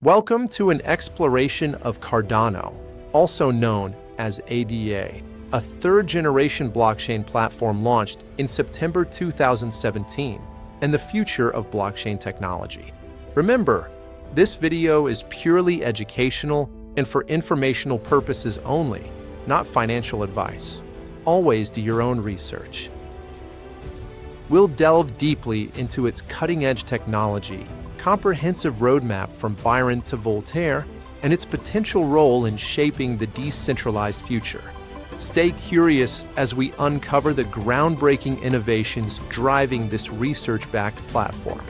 Welcome to an exploration of Cardano, also known as ADA, a third-generation blockchain platform launched in September 2017, and the future of blockchain technology. Remember, this video is purely educational and for informational purposes only, not financial advice. Always do your own research. We'll delve deeply into its cutting-edge technology, comprehensive roadmap from Byron to Voltaire, and its potential role in shaping the decentralized future. Stay curious as we uncover the groundbreaking innovations driving this research-backed platform.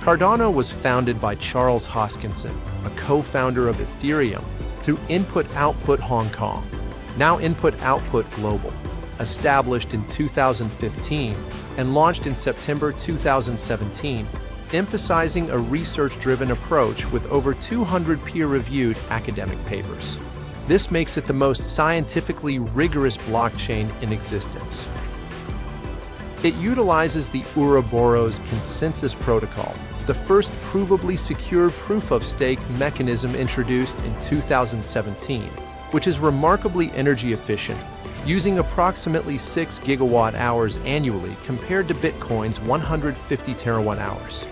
Cardano was founded by Charles Hoskinson, a co-founder of Ethereum, through Input Output Hong Kong, now Input Output Global, established in 2015 and launched in September 2017, emphasizing a research-driven approach with over 200 peer-reviewed academic papers. This makes it the most scientifically rigorous blockchain in existence. It utilizes the Ouroboros consensus protocol, the first provably secure proof-of-stake mechanism introduced in 2017, which is remarkably energy efficient, using approximately 6 gigawatt-hours annually compared to Bitcoin's 150 terawatt-hours.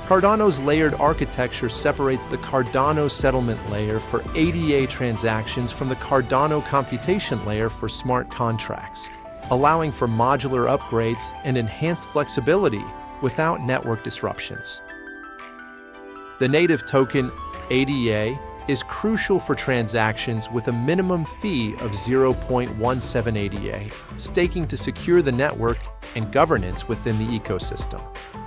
Cardano's layered architecture separates the Cardano settlement layer for ADA transactions from the Cardano computation layer for smart contracts, allowing for modular upgrades and enhanced flexibility without network disruptions. The native token, ADA, is crucial for transactions with a minimum fee of 0.17 ADA, staking to secure the network and governance within the ecosystem.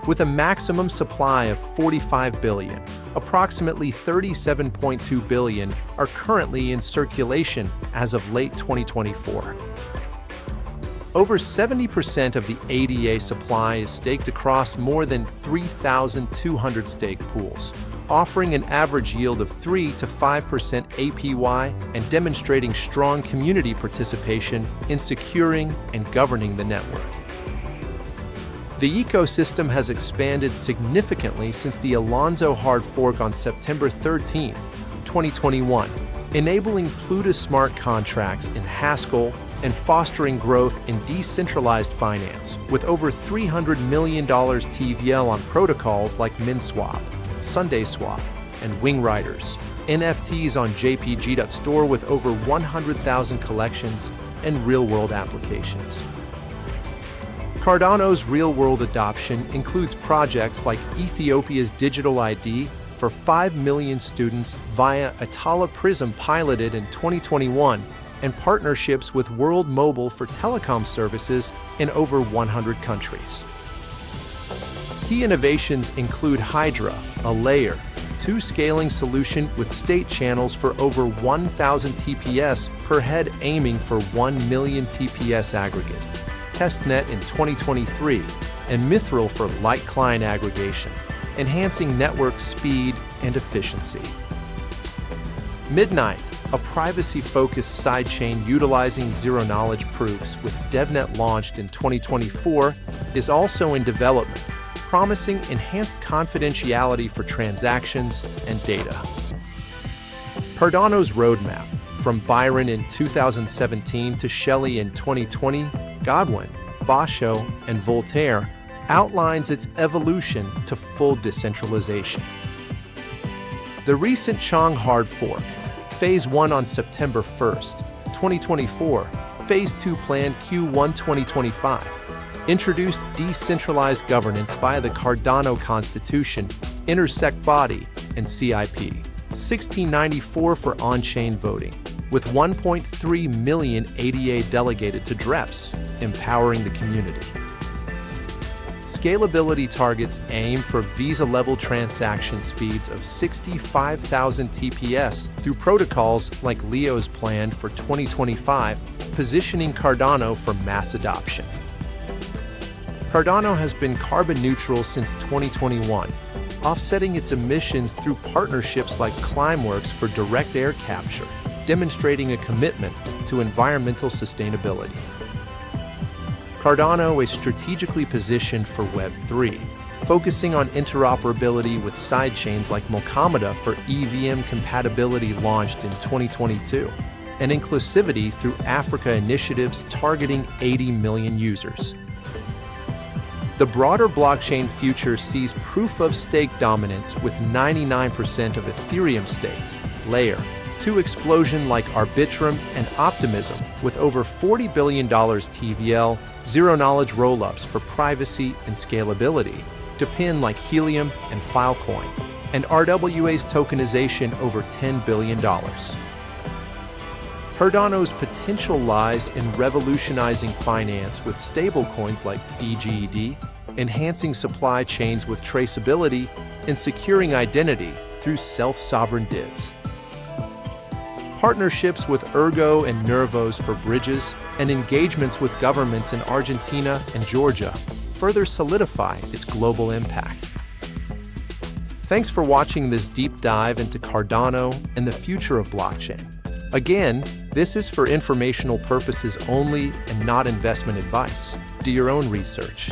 With a maximum supply of 45 billion, approximately 37.2 billion are currently in circulation as of late 2024. Over 70% of the ADA supply is staked across more than 3,200 stake pools, offering an average yield of 3 to 5% APY and demonstrating strong community participation in securing and governing the network. The ecosystem has expanded significantly since the Alonzo hard fork on September 13, 2021, enabling Plutus smart contracts in Haskell and fostering growth in decentralized finance, with over $300 million TVL on protocols like MinSwap, SundaySwap, and Wing Riders, NFTs on JPG.store with over 100,000 collections, and real-world applications. Cardano's real-world adoption includes projects like Ethiopia's Digital ID for 5 million students via Atala Prism piloted in 2021, and partnerships with World Mobile for telecom services in over 100 countries. Key innovations include Hydra, a layer 2 scaling solution with state channels for over 1,000 TPS per head aiming for 1 million TPS aggregate, testnet in 2023, and Mithril for light client aggregation, enhancing network speed and efficiency. Midnight, a privacy-focused sidechain utilizing zero-knowledge proofs with DevNet launched in 2024, is also in development, promising enhanced confidentiality for transactions and data. Cardano's roadmap, from Byron in 2017 to Shelley in 2020, Godwin, Basho, and Voltaire, outlines its evolution to full decentralization. The recent Chong hard fork, Phase 1 on September 1st, 2024, Phase 2 planned Q1 2025, introduced decentralized governance via the Cardano Constitution, Intersect Body, and CIP, 1694 for on-chain voting, with 1.3 million ADA delegated to DREPs, empowering the community. Scalability targets aim for Visa-level transaction speeds of 65,000 TPS through protocols like Leo's planned for 2025, positioning Cardano for mass adoption. Cardano has been carbon neutral since 2021, offsetting its emissions through partnerships like Climeworks for direct air capture, demonstrating a commitment to environmental sustainability. Cardano is strategically positioned for Web3, focusing on interoperability with sidechains like Mokamada for EVM compatibility launched in 2022, and inclusivity through Africa initiatives targeting 80 million users. The broader blockchain future sees proof-of-stake dominance with 99% of Ethereum staked, Layer 2 explosion like Arbitrum and Optimism with over $40 billion TVL, zero-knowledge rollups for privacy and scalability, DePIN like Helium and Filecoin, and RWA's tokenization over $10 billion. Cardano's potential lies in revolutionizing finance with stablecoins like DGED, enhancing supply chains with traceability, and securing identity through self-sovereign DIDs. Partnerships with Ergo and Nervos for bridges, and engagements with governments in Argentina and Georgia further solidify its global impact. Thanks for watching this deep dive into Cardano and the future of blockchain. Again, this is for informational purposes only and not investment advice. Do your own research.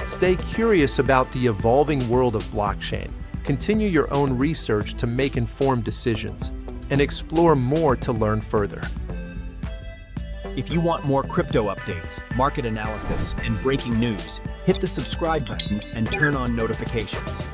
Stay curious about the evolving world of blockchain. Continue your own research to make informed decisions, and explore more to learn further. If you want more crypto updates, market analysis, and breaking news, hit the subscribe button and turn on notifications.